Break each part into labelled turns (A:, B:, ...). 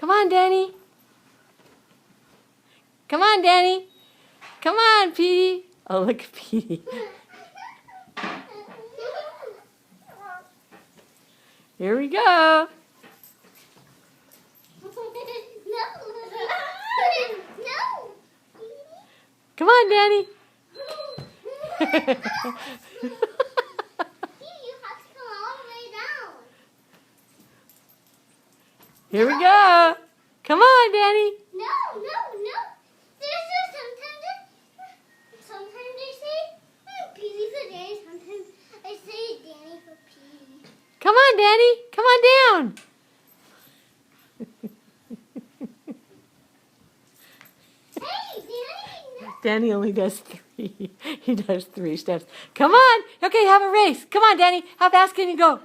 A: Come on, Danny. Come on, Danny. Come on, Petey. Oh, look at Petey. Here we go.
B: No.
A: Come on, Danny.
B: You have to come all the way down.
A: Here we go. Come on, Danny.
B: No. Sometimes I say Petey for Danny. Sometimes I say Danny for Petey.
A: Come on, Danny. Come on down.
B: Hey, Danny. No.
A: Danny only does 3. He does 3 steps. Come on. Okay, have a race. Come on, Danny. How fast can you go?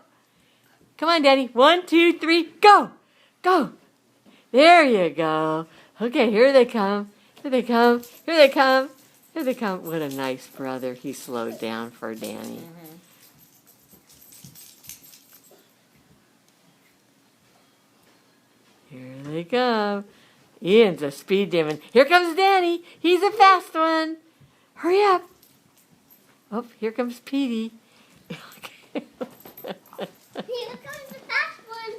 A: Come on, Danny. 1, 2, 3, go. Go. There you go. Okay, here they come. Here they come. Here they come. Here they come. What a nice brother. He slowed down for Danny. Here they come. Ian's a speed demon. Here comes Danny. He's a fast one. Hurry up. Oh, here comes Petey.
B: Here comes the fast one.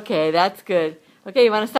A: Okay, that's good. Okay, you want to stop?